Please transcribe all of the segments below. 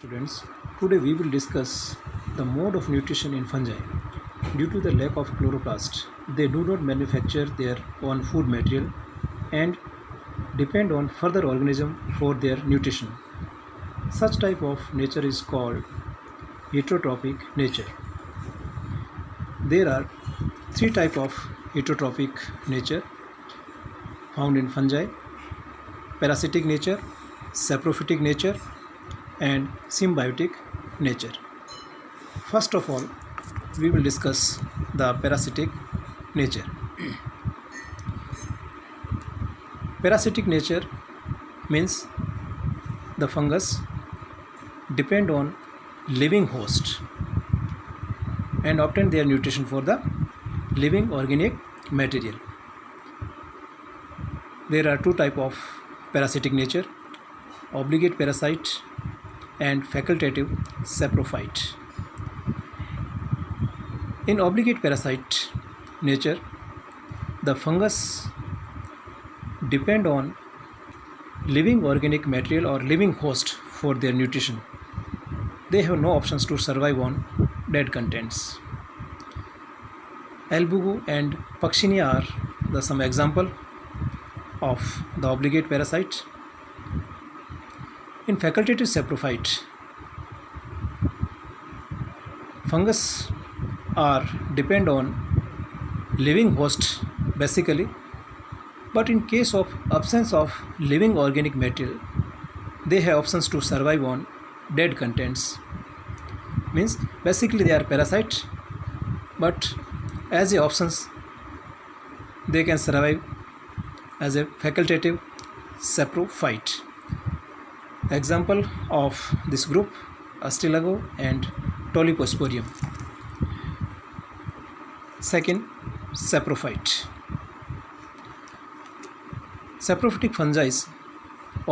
Students, today we will discuss the mode of nutrition in fungi. Due to the lack of chloroplast, they do not manufacture their own food material and depend on further organism for their nutrition. Such type of nature is called heterotrophic nature. There are three types of heterotrophic nature found in fungi: parasitic nature, saprophytic nature, and symbiotic nature. First of all, we will discuss the parasitic nature. Parasitic nature means the fungus depend on living host and obtain their nutrition for the living organic material. There are two types of parasitic nature: obligate parasite and facultative saprophyte. In obligate parasite nature, the fungus depend on living organic material or living host for their nutrition. They have no options to survive on dead contents. Albugo and Puccinia are some example of the obligate parasite. In facultative saprophyte, fungus are depend on living host basically, but in case of absence of living organic material, they have options to survive on dead contents. Means basically they are parasite, but as a options they can survive as a facultative saprophyte. Example of this group: Astilago and Toliposporium. Second, saprophyte. Saprophytic fungi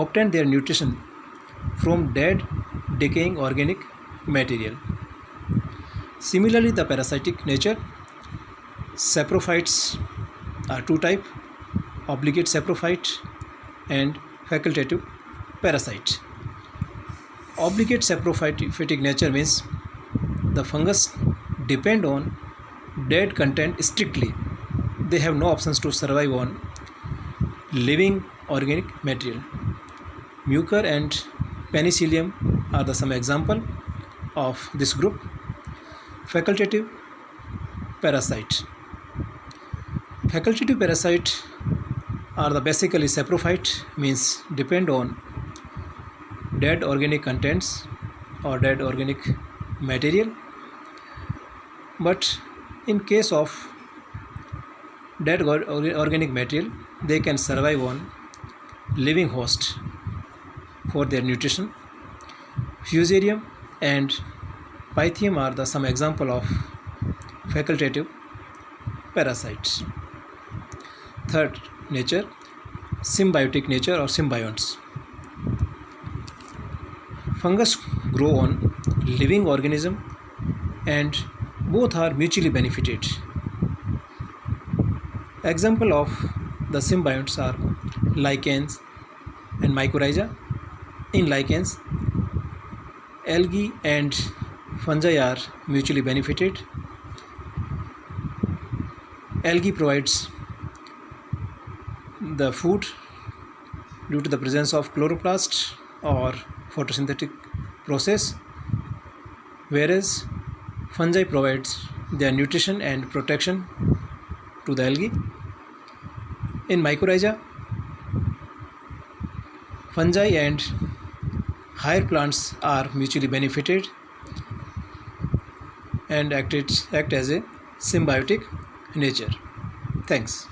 obtain their nutrition from dead, decaying organic material. Similarly, the parasitic nature, saprophytes are two types: obligate saprophyte and facultative parasite. Obligate saprophytic nature means the fungus depend on dead content strictly. They have no options to survive on living organic material. Mucor and Penicillium are some example of this group. Facultative parasite. Facultative parasite are basically saprophyte, means depend on dead organic contents or dead organic material, but in case of dead organic material, they can survive on living host for their nutrition. Fusarium and Pythium are some example of facultative parasites. Third nature, symbiotic nature or symbionts. Fungus grow on living organism and both are mutually benefited. Example of the symbionts are lichens and mycorrhiza. In lichens, algae and fungi are mutually benefited. Algae provides the food due to the presence of chloroplast or photosynthetic process, whereas fungi provides their nutrition and protection to the algae. In mycorrhiza, fungi and higher plants are mutually benefited and act as a symbiotic nature. Thanks.